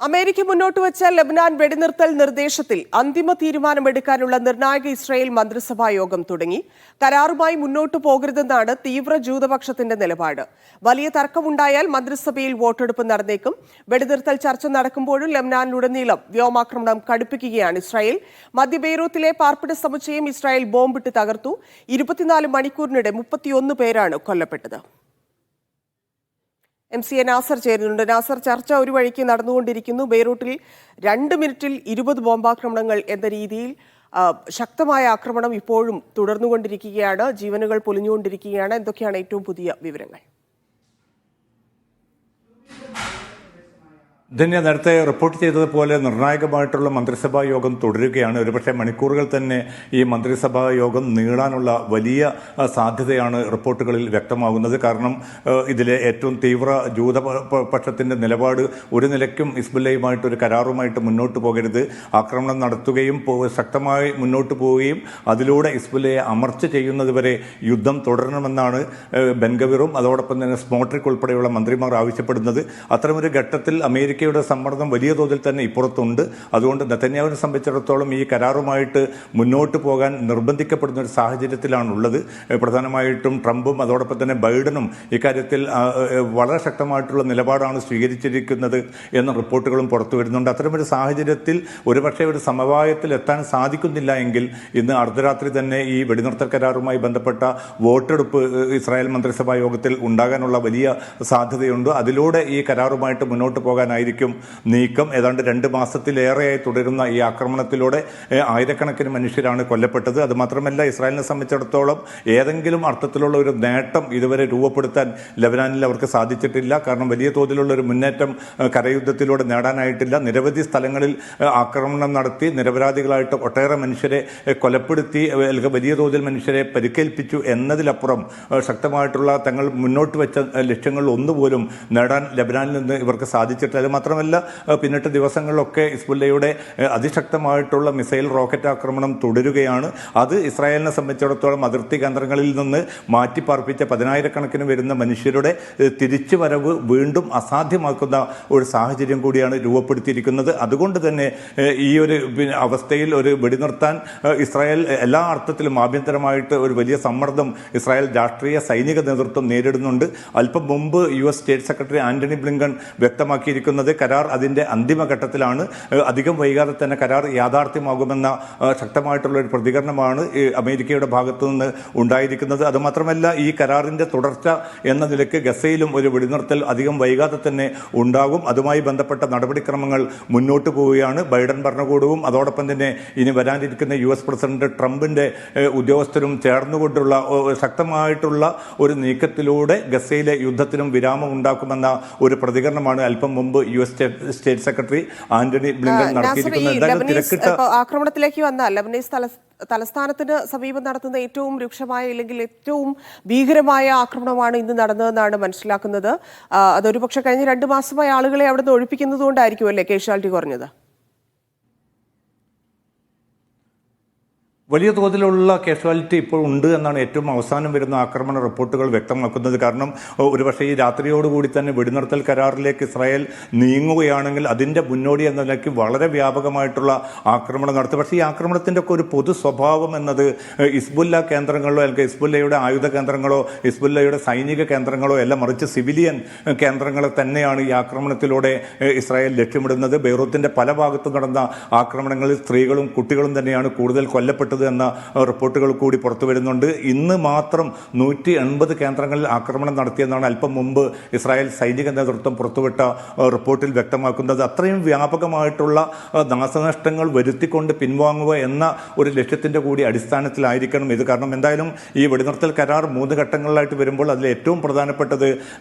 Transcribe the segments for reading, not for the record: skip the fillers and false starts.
America മുന്നോട്ട് വെച്ച ലബനാൻ വെടിനിർത്തൽ നിർദ്ദേശത്തിൽ അന്തിമ തീരുമാനമെടുക്കാനുള്ള നിർണായക ഇസ്രായേൽ മന്ത്രിസഭാ യോഗം തുടങ്ങി. കരാറുമായി മുന്നോട്ടു പോകരുതെന്നാണ് തീവ്ര ജൂതപക്ഷത്തിന്റെ നിലപാട്. വലിയ തർക്കമുണ്ടായാൽ മന്ത്രിസഭയിൽ വോട്ടെടുപ്പ് നടന്നേക്കും. വെടിനിർത്തൽ ചർച്ച നടക്കുമ്പോഴും ലബനാനിലുടനീളം വ്യോമാക്രമണം കടുപ്പിക്കുകയാണ് ഇസ്രായേൽ. മധ്യ ബെയ്റൂത്തിലെ പാർപ്പിട സമുച്ചയം ഇസ്രായേൽ ബോംബിട്ട് തകർത്തു. 24 മണിക്കൂറിനിടെ 31 പേരാണ് കൊല്ലപ്പെട്ടത്. MC നാസർ ചേരുന്നുണ്ട്. നാസർ, ചർച്ച ഒരു വഴിക്ക് നടന്നുകൊണ്ടിരിക്കുന്നു. ബെയ്റൂട്ടിൽ 2 മിനിറ്റിൽ 20 ബോംബാക്രമണങ്ങൾ എന്ന രീതിയിൽ ശക്തമായ ആക്രമണം ഇപ്പോഴും തുടർന്നുകൊണ്ടിരിക്കുകയാണ്. ജീവനുകൾ പൊലിഞ്ഞുകൊണ്ടിരിക്കുകയാണ്. എന്തൊക്കെയാണ് ഏറ്റവും പുതിയ വിവരങ്ങൾ? ധന്യ, നേരത്തെ റിപ്പോർട്ട് ചെയ്തതുപോലെ നിർണായകമായിട്ടുള്ള മന്ത്രിസഭാ യോഗം തുടരുകയാണ്. ഒരുപക്ഷെ മണിക്കൂറുകൾ തന്നെ ഈ മന്ത്രിസഭാ യോഗം നീളാനുള്ള വലിയ സാധ്യതയാണ് റിപ്പോർട്ടുകളിൽ വ്യക്തമാകുന്നത്. കാരണം ഇതിലെ ഏറ്റവും തീവ്ര ജൂതപക്ഷത്തിന്റെ നിലപാട് ഒരു നിലയ്ക്കും ഹിസ്ബുല്ലയുമായിട്ടൊരു കരാറുമായിട്ട് മുന്നോട്ട് പോകരുത്, ആക്രമണം നടത്തുകയും ശക്തമായി മുന്നോട്ട് പോവുകയും അതിലൂടെ ഹിസ്ബുല്ലയെ അമർച്ച ചെയ്യുന്നതുവരെ യുദ്ധം തുടരണമെന്നാണ് ബെൻഗവിറും അതോടൊപ്പം തന്നെ സ്മോട്രിക് ഉൾപ്പെടെയുള്ള മന്ത്രിമാർ ആവശ്യപ്പെടുന്നത്. അത്തരമൊരു ഘട്ടത്തിൽ അമേരിക്കയുടെ സമ്മർദ്ദം വലിയ തോതിൽ തന്നെ ഇപ്പുറത്തുണ്ട്. അതുകൊണ്ട് നെതന്യാഹുവിനെ സംബന്ധിച്ചിടത്തോളം ഈ കരാറുമായിട്ട് മുന്നോട്ട് പോകാൻ നിർബന്ധിക്കപ്പെടുന്ന ഒരു സാഹചര്യത്തിലാണുള്ളത്. പ്രധാനമായിട്ടും ട്രംപും അതോടൊപ്പം തന്നെ ബൈഡനും ഇക്കാര്യത്തിൽ വളരെ ശക്തമായിട്ടുള്ള നിലപാടാണ് സ്വീകരിച്ചിരിക്കുന്നത് എന്ന റിപ്പോർട്ടുകളും പുറത്തു വരുന്നുണ്ട്. അത്തരമൊരു സാഹചര്യത്തിൽ ഒരുപക്ഷെ ഒരു സമവായത്തിൽ എത്താൻ സാധിക്കുന്നില്ല എങ്കിൽ ഇന്ന് അർദ്ധരാത്രി തന്നെ ഈ വെടിനിർത്തൽ കരാറുമായി ബന്ധപ്പെട്ട വോട്ടെടുപ്പ് ഇസ്രായേൽ മന്ത്രിസഭാ യോഗത്തിൽ ഉണ്ടാകാനുള്ള വലിയ സാധ്യതയുണ്ട്. അതിലൂടെ ഈ കരാറുമായിട്ട് മുന്നോട്ട് പോകാനായിരിക്കും നീക്കം. ഏതാണ്ട് 2 മാസത്തിലേറെയായി തുടരുന്ന ഈ ആക്രമണത്തിലൂടെ ആയിരക്കണക്കിന് മനുഷ്യരാണ് കൊല്ലപ്പെട്ടത്. അതുമാത്രമല്ല, ഇസ്രായേലിനെ സംബന്ധിച്ചിടത്തോളം ഏതെങ്കിലും അർത്ഥത്തിലുള്ള ഒരു നേട്ടം ഇതുവരെ രൂപപ്പെടുത്താൻ ലബനാനിൽ അവർക്ക് സാധിച്ചിട്ടില്ല. കാരണം വലിയ തോതിലുള്ള ഒരു മുന്നേറ്റം കരയുദ്ധത്തിലൂടെ നേടാനായിട്ടില്ല. നിരവധി സ്ഥലങ്ങളിൽ ആക്രമണം നടത്തി നിരപരാധികളായിട്ട് ഒട്ടേറെ മനുഷ്യരെ കൊലപ്പെടുത്തി, വലിയ തോതിൽ മനുഷ്യരെ പരിക്കേൽപ്പിച്ചു എന്നതിലപ്പുറം ശക്തമായിട്ടുള്ള തങ്ങൾ മുന്നോട്ട് വെച്ച ലക്ഷ്യങ്ങൾ ഒന്നുപോലും നേടാൻ ലബനാനിൽ നിന്ന് ഇവർക്ക് സാധിച്ചിട്ടില്ല. മാത്രമല്ല, പിന്നിട്ട ദിവസങ്ങളിലൊക്കെ ഹിസ്ബുല്ലയുടെ അതിശക്തമായിട്ടുള്ള മിസൈൽ റോക്കറ്റ് ആക്രമണം തുടരുകയാണ്. അത് ഇസ്രായേലിനെ സംബന്ധിച്ചിടത്തോളം അതിർത്തി കേന്ദ്രങ്ങളിൽ നിന്ന് മാറ്റിപ്പാർപ്പിച്ച 10,000-കണക്കിന് വരുന്ന മനുഷ്യരുടെ തിരിച്ചുവരവ് വീണ്ടും അസാധ്യമാക്കുന്ന ഒരു സാഹചര്യം കൂടിയാണ് രൂപപ്പെടുത്തിയിരിക്കുന്നത്. അതുകൊണ്ട് തന്നെ ഈ ഒരു അവസ്ഥയിൽ ഒരു വെടിനിർത്താൻ ഇസ്രായേൽ എല്ലാ അർത്ഥത്തിലും ആഭ്യന്തരമായിട്ട് ഒരു വലിയ സമ്മർദ്ദം ഇസ്രായേൽ രാഷ്ട്രീയ സൈനിക നേതൃത്വം നേരിടുന്നുണ്ട്. അല്പം മുമ്പ് US state secretary Antony Blinken വ്യക്തമാക്കിയിരിക്കുന്നത് കരാർ അതിൻ്റെ അന്തിമഘട്ടത്തിലാണ്, അധികം വൈകാതെ തന്നെ കരാർ യാഥാർത്ഥ്യമാകുമെന്ന ശക്തമായിട്ടുള്ള ഒരു പ്രതികരണമാണ് അമേരിക്കയുടെ ഭാഗത്തു നിന്ന് ഉണ്ടായിരിക്കുന്നത്. അതുമാത്രമല്ല, ഈ കരാറിൻ്റെ തുടർച്ച എന്ന നിലയ്ക്ക് ഗസയിലും ഒരു വെടിനിർത്തൽ അധികം വൈകാതെ തന്നെ ഉണ്ടാകും. അതുമായി ബന്ധപ്പെട്ട നടപടിക്രമങ്ങൾ മുന്നോട്ട് പോവുകയാണ്. ബൈഡൻ ഭരണകൂടവും അതോടൊപ്പം തന്നെ ഇനി വരാനിരിക്കുന്ന US പ്രസിഡന്റ് ട്രംപിൻ്റെ ഉദ്യോഗസ്ഥരും ചേർന്നുകൊണ്ടുള്ള ശക്തമായിട്ടുള്ള ഒരു നീക്കത്തിലൂടെ ഗസയിലെ യുദ്ധത്തിനും വിരാമം ഉണ്ടാക്കുമെന്ന ഒരു പ്രതികരണമാണ് അല്പം മുമ്പ് US state secretary Antony Blinken നടത്തിയിരിക്കുന്നത്. ആക്രമണത്തിലേക്ക് വന്നാൽ ലബനീസ് തലസ്ഥാനത്തിന് സമീപം നടത്തുന്ന ഏറ്റവും രൂക്ഷമായ അല്ലെങ്കിൽ ഏറ്റവും ഭീകരമായ ആക്രമണമാണ് ഇന്ന് നടന്നതെന്നാണ് മനസ്സിലാക്കുന്നത്. അതൊരു പക്ഷേ കഴിഞ്ഞ 2 മാസമായി ആളുകളെ അവിടെ നിന്ന് ഒഴിപ്പിക്കുന്നത് കൊണ്ടായിരിക്കും അല്ലേ കാഷ്വാലിറ്റി കുറഞ്ഞത്? വലിയ തോതിലുള്ള കാഷ്വാലിറ്റി ഇപ്പോൾ ഉണ്ട് എന്നാണ് ഏറ്റവും അവസാനം വരുന്ന ആക്രമണ റിപ്പോർട്ടുകൾ വ്യക്തമാക്കുന്നത്. കാരണം ഒരുപക്ഷെ ഈ രാത്രിയോടുകൂടി തന്നെ വെടിനിർത്തൽ കരാറിലേക്ക് ഇസ്രായേൽ നീങ്ങുകയാണെങ്കിൽ അതിൻ്റെ മുന്നോടി എന്ന നിലയ്ക്ക് വളരെ വ്യാപകമായിട്ടുള്ള ആക്രമണം നടത്തും. പക്ഷേ ഈ ആക്രമണത്തിൻ്റെ ഒക്കെ ഒരു പൊതു സ്വഭാവം എന്നത് ഹിസ്ബുല്ല കേന്ദ്രങ്ങളോ അല്ലെങ്കിൽ ഹിസ്ബുല്ലയുടെ ആയുധ കേന്ദ്രങ്ങളോ ഹിസ്ബുല്ലയുടെ സൈനിക കേന്ദ്രങ്ങളോ അല്ല, മറിച്ച് സിവിലിയൻ കേന്ദ്രങ്ങളെ തന്നെയാണ് ഈ ആക്രമണത്തിലൂടെ ഇസ്രായേൽ ലക്ഷ്യമിടുന്നത്. ബെയ്റൂത്തിൻ്റെ പല ഭാഗത്തും നടന്ന ആക്രമണങ്ങളിൽ സ്ത്രീകളും കുട്ടികളും തന്നെയാണ് കൂടുതൽ കൊല്ലപ്പെട്ടത് എന്ന റിപ്പോർട്ടുകൾ കൂടി പുറത്തു വരുന്നുണ്ട്. ഇന്ന് മാത്രം 180 കേന്ദ്രങ്ങളിൽ ആക്രമണം നടത്തിയെന്നാണ് അല്പം മുമ്പ് ഇസ്രായേൽ സൈനിക നേതൃത്വം പുറത്തുവിട്ട റിപ്പോർട്ടിൽ വ്യക്തമാക്കുന്നത്. അത്രയും വ്യാപകമായിട്ടുള്ള നാശനഷ്ടങ്ങൾ വരുത്തിക്കൊണ്ട് പിൻവാങ്ങുക എന്ന ഒരു ലക്ഷ്യത്തിൻ്റെ കൂടി അടിസ്ഥാനത്തിലായിരിക്കണം ഇത്. കാരണം എന്തായാലും ഈ വെടിനിർത്തൽ കരാർ 3 ഘട്ടങ്ങളിലായിട്ട് വരുമ്പോൾ അതിൽ ഏറ്റവും പ്രധാനപ്പെട്ടത്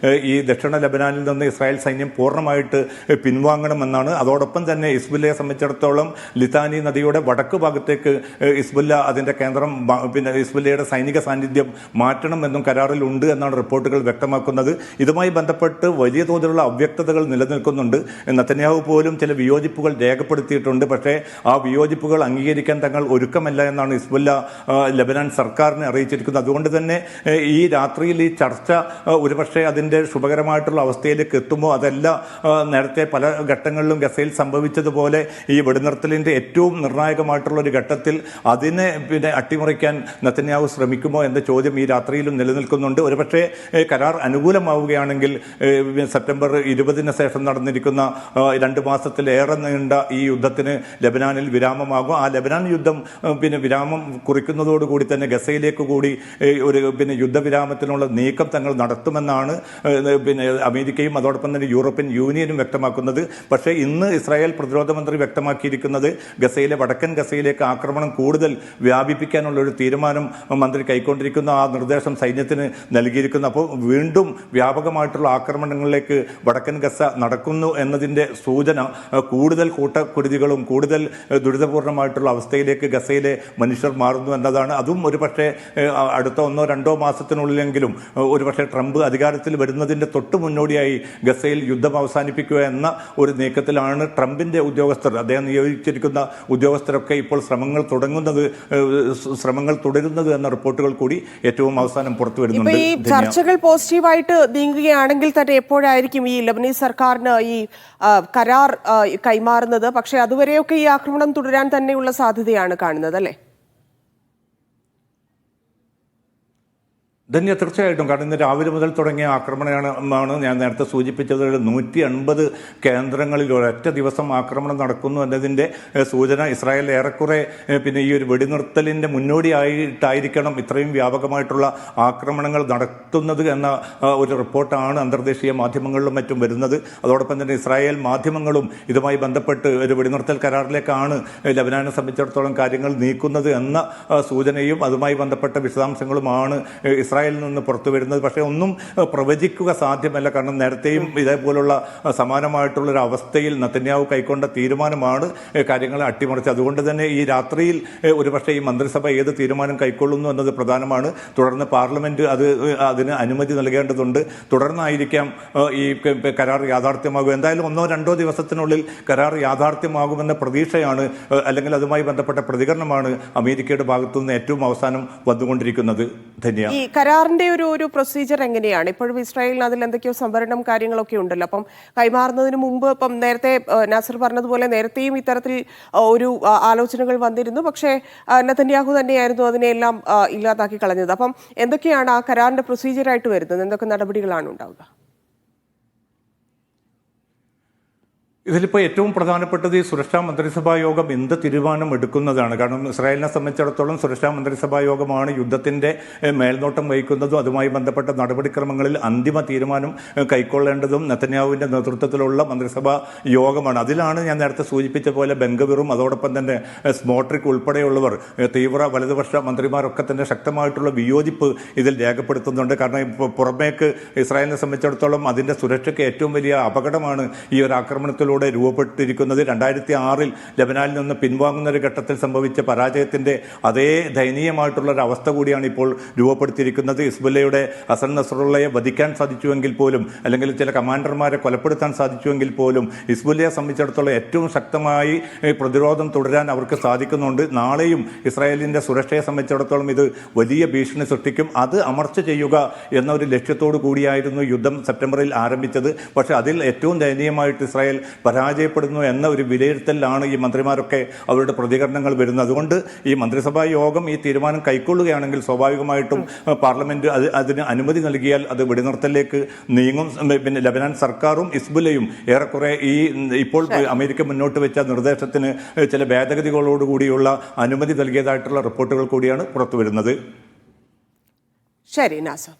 ഈ ദക്ഷിണ ലബനാനിൽ നിന്ന് ഇസ്രായേൽ സൈന്യം പൂർണ്ണമായിട്ട് പിൻവാങ്ങണമെന്നാണ്. അതോടൊപ്പം തന്നെ ഹിസ്ബുല്ലയെ സംബന്ധിച്ചിടത്തോളം ലിതാനി നദിയുടെ വടക്ക് ഭാഗത്തേക്ക് ഹിസ്ബുല്ല ഹിസ്ബുല്ല അതിന്റെ കേന്ദ്രം പിന്നെ ഹിസ്ബുല്ലയുടെ സൈനിക സാന്നിധ്യം മാറ്റണമെന്നും കരാറിലുണ്ട് എന്നാണ് റിപ്പോർട്ടുകൾ വ്യക്തമാക്കുന്നത്. ഇതുമായി ബന്ധപ്പെട്ട് വലിയ തോതിലുള്ള അവ്യക്തതകൾ നിലനിൽക്കുന്നുണ്ട്. നെതന്യാഹു പോലും ചില വിയോജിപ്പുകൾ രേഖപ്പെടുത്തിയിട്ടുണ്ട്. പക്ഷേ ആ വിയോജിപ്പുകൾ അംഗീകരിക്കാൻ തങ്ങൾ ഒരുക്കമല്ല എന്നാണ് ഹിസ്ബുല്ല ലെബനാൻ സർക്കാരിനെ അറിയിച്ചിരിക്കുന്നത്. അതുകൊണ്ട് തന്നെ ഈ രാത്രിയിൽ ഈ ചർച്ച ഒരുപക്ഷെ അതിന്റെ ശുഭകരമായിട്ടുള്ള അവസ്ഥയിലേക്ക് എത്തുമോ അതല്ല നേരത്തെ പല ഘട്ടങ്ങളിലും ഗസയിൽ സംഭവിച്ചതുപോലെ ഈ വെടിനിർത്തലിന്റെ ഏറ്റവും നിർണായകമായിട്ടുള്ള ഒരു ഘട്ടത്തിൽ അതിനെ പിന്നെ അട്ടിമറിക്കാൻ നെതന്യാഹു ശ്രമിക്കുമോ എന്ന ചോദ്യം ഈ രാത്രിയിലും നിലനിൽക്കുന്നുണ്ട്. ഒരുപക്ഷെ കരാർ അനുകൂലമാവുകയാണെങ്കിൽ സെപ്റ്റംബർ 20 ശേഷം നടന്നിരിക്കുന്ന 2 മാസത്തിലേറെ നീണ്ട ഈ യുദ്ധത്തിന് ലെബനാനിൽ വിരാമമാകും. ആ ലെബനാൻ യുദ്ധം പിന്നെ വിരാമം കുറിക്കുന്നതോടുകൂടി തന്നെ ഗസയിലേക്ക് കൂടി ഒരു പിന്നെ യുദ്ധവിരാമത്തിനുള്ള നീക്കം തങ്ങൾ നടത്തുമെന്നാണ് പിന്നെ അമേരിക്കയും അതോടൊപ്പം തന്നെ യൂറോപ്യൻ യൂണിയനും വ്യക്തമാക്കുന്നത്. പക്ഷേ ഇന്ന് ഇസ്രായേൽ പ്രതിരോധ മന്ത്രി വ്യക്തമാക്കിയിരിക്കുന്നത് ഗസയിലെ വടക്കൻ ഗസയിലേക്ക് ആക്രമണം കൂടുതൽ വ്യാപിപ്പിക്കാനുള്ള ഒരു തീരുമാനം മന്ത്രി കൈക്കൊണ്ടിരിക്കുന്ന ആ നിർദ്ദേശം സൈന്യത്തിന് നൽകിയിരിക്കുന്നു. അപ്പോൾ വീണ്ടും വ്യാപകമായിട്ടുള്ള ആക്രമണങ്ങളിലേക്ക് വടക്കൻ ഗസ നടക്കുന്നു എന്നതിൻ്റെ സൂചന കൂടുതൽ കൂട്ടക്കുരുതികളും കൂടുതൽ ദുരിതപൂർണമായിട്ടുള്ള അവസ്ഥയിലേക്ക് ഗസയിലെ മനുഷ്യർ മാറുന്നു എന്നതാണ്. അതും ഒരുപക്ഷെ അടുത്ത 1-2 മാസത്തിനുള്ളിലെങ്കിലും ഒരുപക്ഷെ ട്രംപ് അധികാരത്തിൽ വരുന്നതിൻ്റെ തൊട്ട് മുന്നോടിയായി ഗസയിൽ യുദ്ധം അവസാനിപ്പിക്കുക എന്ന ഒരു നീക്കത്തിലാണ് ട്രംപിന്റെ ഉദ്യോഗസ്ഥർ, അദ്ദേഹം നിയോഗിച്ചിരിക്കുന്ന ഉദ്യോഗസ്ഥരൊക്കെ ഇപ്പോൾ ശ്രമങ്ങൾ തുടരുന്നത് എന്ന റിപ്പോർട്ടുകൾ കൂടി ഏറ്റവും അവസാനം പുറത്തു വരുന്നുണ്ട്. ഈ ചർച്ചകൾ പോസിറ്റീവായിട്ട് നീങ്ങുകയാണെങ്കിൽ തന്നെ എപ്പോഴായിരിക്കും ഈ ലെബനീസ് സർക്കാരിന് ഈ കരാർ കൈമാറുന്നത്? പക്ഷേ അതുവരെയൊക്കെ ഈ ആക്രമണം തുടരാൻ തന്നെയുള്ള സാധ്യതയാണ് കാണുന്നത്, അല്ലേ? ധന്യ, തീർച്ചയായിട്ടും. കാരണം ഇന്ന് രാവിലെ മുതൽ തുടങ്ങിയ ആക്രമണമാണ് ഞാൻ നേരത്തെ സൂചിപ്പിച്ചത്. 150 കേന്ദ്രങ്ങളിൽ ഒരൊറ്റ ദിവസം ആക്രമണം നടക്കുന്നു എന്നതിൻ്റെ സൂചന ഇസ്രായേൽ ഏറെക്കുറെ പിന്നെ ഈ ഒരു വെടിനിർത്തലിൻ്റെ മുന്നോടിയായിട്ടായിരിക്കണം ഇത്രയും വ്യാപകമായിട്ടുള്ള ആക്രമണങ്ങൾ നടത്തുന്നത് എന്ന ഒരു റിപ്പോർട്ടാണ് അന്തർദേശീയ മാധ്യമങ്ങളിലും മറ്റും വരുന്നത്. അതോടൊപ്പം തന്നെ ഇസ്രായേൽ മാധ്യമങ്ങളും ഇതുമായി ബന്ധപ്പെട്ട് ഒരു വെടിനിർത്തൽ കരാറിലേക്കാണ് ലെബനാനെ സംബന്ധിച്ചിടത്തോളം കാര്യങ്ങൾ നീക്കുന്നത് എന്ന സൂചനയും അതുമായി ബന്ധപ്പെട്ട വിശദാംശങ്ങളുമാണ് ഇസ്രായേലിൽ നിന്ന് പുറത്തു വരുന്നത്. പക്ഷേ ഒന്നും പ്രവചിക്കുക സാധ്യമല്ല. കാരണം നേരത്തെയും ഇതേപോലുള്ള സമാനമായിട്ടുള്ളൊരു അവസ്ഥയിൽ നെതന്യാഹു കൈക്കൊണ്ട തീരുമാനമാണ് കാര്യങ്ങളെ അട്ടിമറിച്ചത്. അതുകൊണ്ട് തന്നെ ഈ രാത്രിയിൽ ഒരുപക്ഷെ ഈ മന്ത്രിസഭ ഏത് തീരുമാനം കൈക്കൊള്ളുന്നു എന്നത് പ്രധാനമാണ്. തുടർന്ന് പാർലമെന്റ് അതിന് അനുമതി നൽകേണ്ടതുണ്ട്. തുടർന്നായിരിക്കാം ഈ കരാർ യാഥാർത്ഥ്യമാകുക. എന്തായാലും 1-2 ദിവസത്തിനുള്ളിൽ കരാർ യാഥാർത്ഥ്യമാകുമെന്ന പ്രതീക്ഷയാണ്, അല്ലെങ്കിൽ അതുമായി ബന്ധപ്പെട്ട പ്രതികരണമാണ് അമേരിക്കയുടെ ഭാഗത്തുനിന്ന് ഏറ്റവും അവസാനം വന്നുകൊണ്ടിരിക്കുന്നത്. ധന്യ, കരാറിന്റെ ഒരു പ്രൊസീജിയർ എങ്ങനെയാണ്? ഇപ്പോഴും ഇസ്രായേലിന് അതിൽ എന്തൊക്കെയോ സംവരണം കാര്യങ്ങളൊക്കെ ഉണ്ടല്ലോ. അപ്പം കൈമാറുന്നതിന് മുമ്പ് ഇപ്പം നേരത്തെ നാസർ പറഞ്ഞതുപോലെ നേരത്തെയും ഇത്തരത്തിൽ ഒരു ആലോചനകൾ വന്നിരുന്നു. പക്ഷേ നെതന്യാഹു തന്നെയായിരുന്നു അതിനെല്ലാം ഇല്ലാതാക്കി കളഞ്ഞത്. അപ്പം എന്തൊക്കെയാണ് ആ കരാറിന്റെ പ്രൊസീജിയറായിട്ട് വരുന്നത്? എന്തൊക്കെ നടപടികളാണ് ഉണ്ടാവുക? ഇതിലിപ്പോൾ ഏറ്റവും പ്രധാനപ്പെട്ടത് ഈ സുരക്ഷാ മന്ത്രിസഭാ യോഗം എന്ത് തീരുമാനം എടുക്കുന്നതാണ്. കാരണം ഇസ്രായേലിനെ സംബന്ധിച്ചിടത്തോളം സുരക്ഷാ മന്ത്രിസഭാ യോഗമാണ് യുദ്ധത്തിൻ്റെ മേൽനോട്ടം വഹിക്കുന്നതും അതുമായി ബന്ധപ്പെട്ട നടപടിക്രമങ്ങളിൽ അന്തിമ തീരുമാനം കൈക്കൊള്ളേണ്ടതും നെതന്യാഹുവിൻ്റെ നേതൃത്വത്തിലുള്ള മന്ത്രിസഭാ യോഗമാണ്. അതിലാണ് ഞാൻ നേരത്തെ സൂചിപ്പിച്ച പോലെ ബെൻഗവിറും അതോടൊപ്പം തന്നെ സ്മോട്രിക് ഉൾപ്പെടെയുള്ളവർ തീവ്ര വലതുപക്ഷ മന്ത്രിമാരൊക്കെ തന്നെ ശക്തമായിട്ടുള്ള വിയോജിപ്പ് ഇതിൽ രേഖപ്പെടുത്തുന്നുണ്ട്. കാരണം ഇപ്പോൾ പുറമേക്ക് ഇസ്രായേലിനെ സംബന്ധിച്ചിടത്തോളം അതിൻ്റെ സുരക്ഷയ്ക്ക് ഏറ്റവും വലിയ അപകടമാണ് ഈ ഒരു ആക്രമണത്തിലൂടെ രൂപപ്പെട്ടിരിക്കുന്നത്. 2006 ലെബനാനിൽ നിന്ന് പിൻവാങ്ങുന്ന ഒരു ഘട്ടത്തിൽ സംഭവിച്ച പരാജയത്തിന്റെ അതേ ദയനീയമായിട്ടുള്ള ഒരു അവസ്ഥ കൂടിയാണ് ഇപ്പോൾ രൂപപ്പെടുത്തിയിരിക്കുന്നത്. ഹിസ്ബുല്ലയുടെ ഹസൻ നസ്രുള്ളയെ വധിക്കാൻ സാധിച്ചുവെങ്കിൽ പോലും, അല്ലെങ്കിൽ ചില കമാൻഡർമാരെ കൊലപ്പെടുത്താൻ സാധിച്ചുവെങ്കിൽ പോലും ഹിസ്ബുല്ലയെ സംബന്ധിച്ചിടത്തോളം ഏറ്റവും ശക്തമായി പ്രതിരോധം തുടരാൻ അവർക്ക് സാധിക്കുന്നുണ്ട്. നാളെയും ഇസ്രായേലിന്റെ സുരക്ഷയെ സംബന്ധിച്ചിടത്തോളം ഇത് വലിയ ഭീഷണി സൃഷ്ടിക്കും. അത് അമർച്ച ചെയ്യുക എന്ന ഒരു ലക്ഷ്യത്തോടു കൂടിയായിരുന്നു യുദ്ധം സെപ്റ്റംബറിൽ ആരംഭിച്ചത്. പക്ഷേ അതിൽ ഏറ്റവും ദയനീയമായിട്ട് ഇസ്രായേൽ പരാജയപ്പെടുന്നു എന്ന ഒരു വിലയിരുത്തലിലാണ് ഈ മന്ത്രിമാരൊക്കെ അവരുടെ പ്രതികരണങ്ങൾ വരുന്നത്. അതുകൊണ്ട് ഈ മന്ത്രിസഭാ യോഗം ഈ തീരുമാനം കൈക്കൊള്ളുകയാണെങ്കിൽ സ്വാഭാവികമായിട്ടും പാർലമെന്റ് അതിന് അനുമതി നൽകിയാൽ അത് വെടിനിർത്തലിലേക്ക് നീങ്ങും. പിന്നെ ലെബനാൻ സർക്കാരും ഹിസ്ബുല്ലയും ഏറെക്കുറെ ഈ ഇപ്പോൾ അമേരിക്ക മുന്നോട്ട് വെച്ച നിർദ്ദേശത്തിന് ചില ഭേദഗതികളോടുകൂടിയുള്ള അനുമതി നൽകിയതായിട്ടുള്ള റിപ്പോർട്ടുകൾ കൂടിയാണ് പുറത്തു വരുന്നത്. ശരി നാസർ.